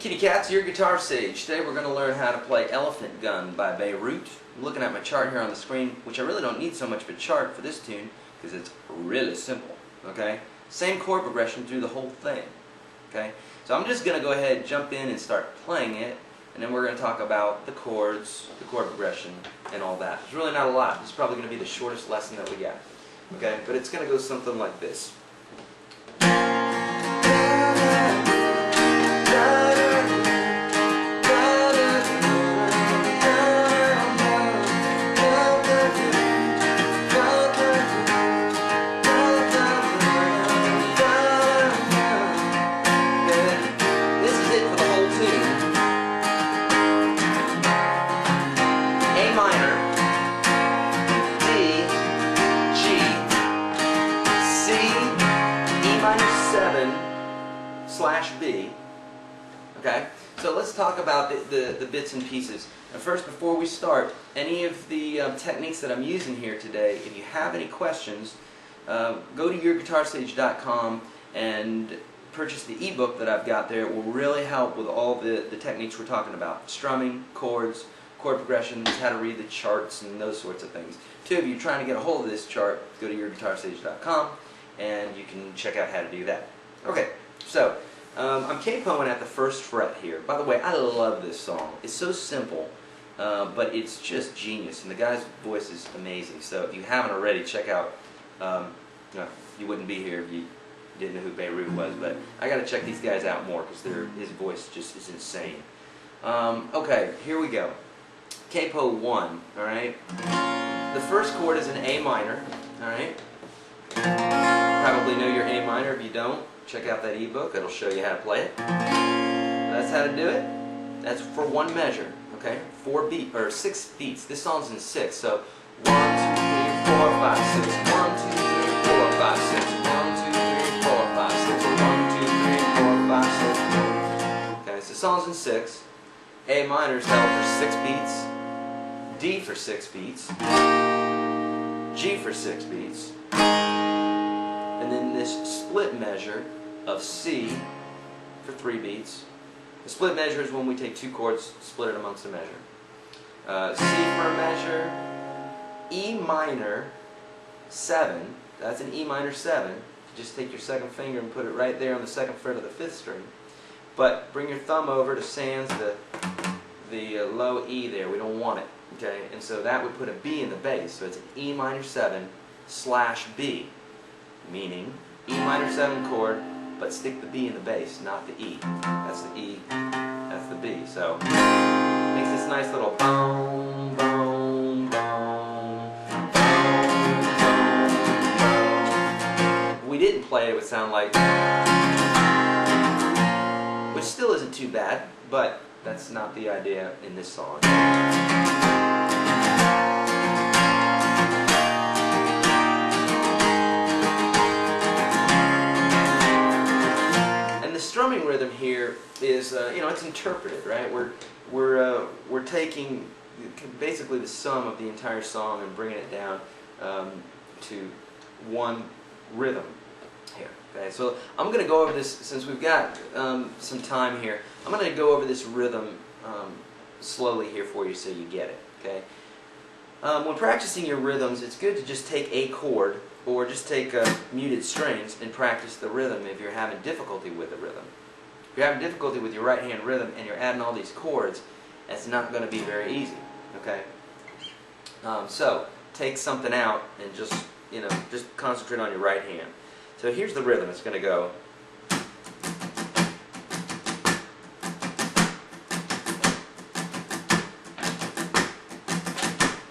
Kitty cats, your guitar sage. Today we're going to learn how to play Elephant Gun by Beirut. I'm looking at my chart here on the screen, which I really don't need so much of a chart for this tune because it's really simple. Okay, same chord progression through the whole thing. Okay, so I'm just going to go ahead, jump in, and start playing it, and then we're going to talk about the chords, the chord progression, and all that. There's really not a lot. This is probably going to be the shortest lesson that we got. Okay, but it's going to go something like this. B. Okay, so let's talk about the bits and pieces. And first, before we start, any of the techniques that I'm using here today, if you have any questions, go to YourGuitarSage.com and purchase the ebook that I've got there. It will really help with all the techniques we're talking about. Strumming, chords, chord progressions, how to read the charts, and those sorts of things. Two, if you're trying to get a hold of this chart, go to YourGuitarSage.com and you can check out how to do that. Okay, so I'm capoing at the first fret here. By the way, I love this song. It's so simple, but it's just genius, and the guy's voice is amazing. So if you haven't already, check out, no, you wouldn't be here if you didn't know who Beirut was, but I got to check these guys out more because his voice just is insane. Okay, here we go. Capo 1, alright? The first chord is an A minor, alright? Probably know your A minor. If you don't, check out that ebook. It'll show you how to play it. That's how to do it. That's for one measure. Okay, 6 beats. This song's in 6. So 1, 2, 3, 4, 5, 6. 1, 2, 3, 4, 5, 6. 1, 2, 3, 4, 5, 6. 1, 2, 3, 4, 5, 6. Okay, so the song's in 6. A minor is held for 6 beats. D for 6 beats. G for 6 beats. And then this split measure of C for 3 beats. The split measure is when we take 2 chords, split it amongst a measure. C for a measure, E minor 7, that's an E minor 7. Just take your second finger and put it right there on the second fret of the 5th string. But bring your thumb over to sans the low E there. We don't want it. Okay, and so that would put a B in the bass. So it's an E minor 7 / B. Meaning E minor 7 chord, but stick the B in the bass, not the E. That's the E, that's the B. So makes this nice little boom, boom, boom, boom, boom. If we didn't play it, it would sound like, which still isn't too bad, but that's not the idea in this song. Strumming rhythm here is, it's interpreted, right? We're taking basically the sum of the entire song and bringing it down to one rhythm here. Okay, so I'm going to go over this since we've got some time here. I'm going to go over this rhythm slowly here for you so you get it. Okay. When practicing your rhythms, it's good to just take a chord or just take muted strings and practice the rhythm if you're having difficulty with the rhythm. If you're having difficulty with your right hand rhythm and you're adding all these chords, it's not going to be very easy. Okay? So take something out and just concentrate on your right hand. So here's the rhythm. It's going to go.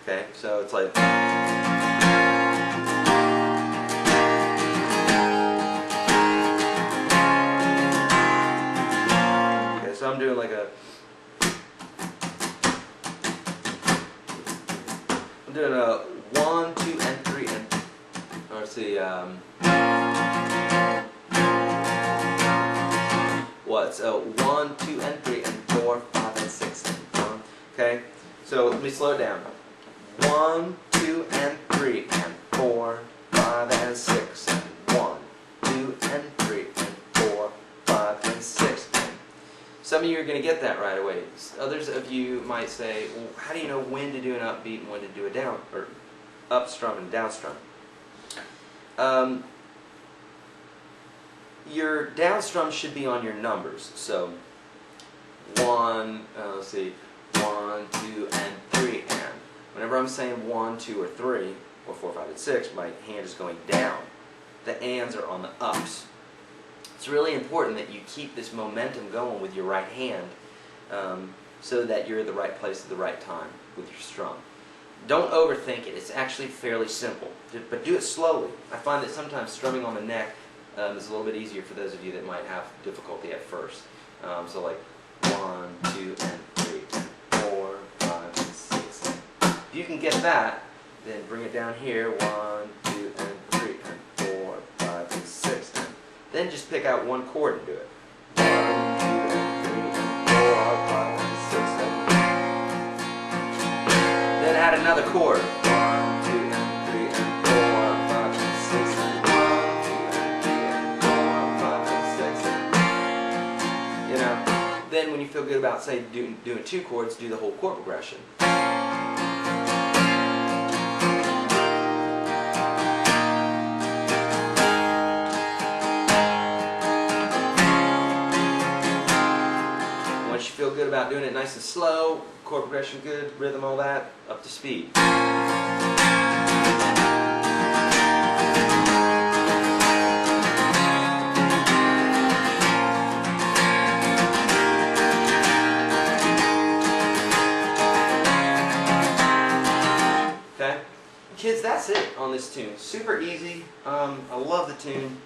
Okay, so it's like. So I'm doing like a, I'm doing a 1, 2, and 3, and, or let's see, what's a 1, 2, and 3, and 4, 5, and 6, and 1. Okay, so let me slow it down. 1, 2, and 3, and 4, 5, and 6, and 1, 2, and 3, and 4, 5, and 6. Some of you are going to get that right away. Others of you might say, well, how do you know when to do an upbeat and when to do a down, or up strum and down strum? Your down strum should be on your numbers. So 1, let's see, 1, 2, and 3, and. Whenever I'm saying 1, 2, or 3, or 4, 5, and 6, my hand is going down. The ands are on the ups. It's really important that you keep this momentum going with your right hand so that you're at the right place at the right time with your strum. Don't overthink it. It's actually fairly simple, but do it slowly. I find that sometimes strumming on the neck is a little bit easier for those of you that might have difficulty at first. So like 1, 2, and 3, and 4, 5, and 6. And if you can get that, then bring it down here. 1, 2, and 3, and 4, 5, and 6. And then just pick out one chord and do it. 1, 2, and 3, and 4, 5, and 6, and then add another chord. 1, 2, and 3, and 4, 5, and 6, and 1, 2, and 3, and 4, 5, and 6. And, you know, then when you feel good about, say, doing 2 chords, do the whole chord progression. Once you feel good about doing it nice and slow, chord progression good, rhythm, all that, up to speed. Okay? Kids, that's it on this tune. Super easy. I love the tune.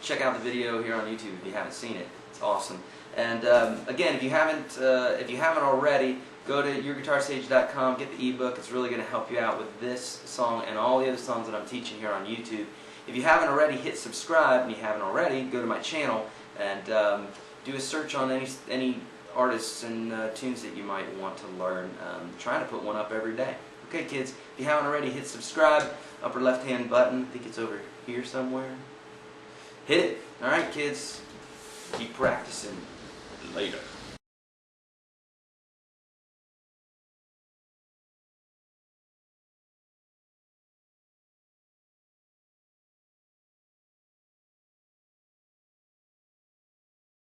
Check out the video here on YouTube if you haven't seen it. It's awesome. And again, if you haven't already, go to YourGuitarSage.com, get the ebook. It's really going to help you out with this song and all the other songs that I'm teaching here on YouTube. If you haven't already, hit subscribe, and you haven't already, go to my channel and do a search on any artists and tunes that you might want to learn. Trying to put one up every day. Okay, kids, if you haven't already, hit subscribe. Upper left-hand button. I think it's over here somewhere. Hit it. All right, kids. Keep practicing. Later.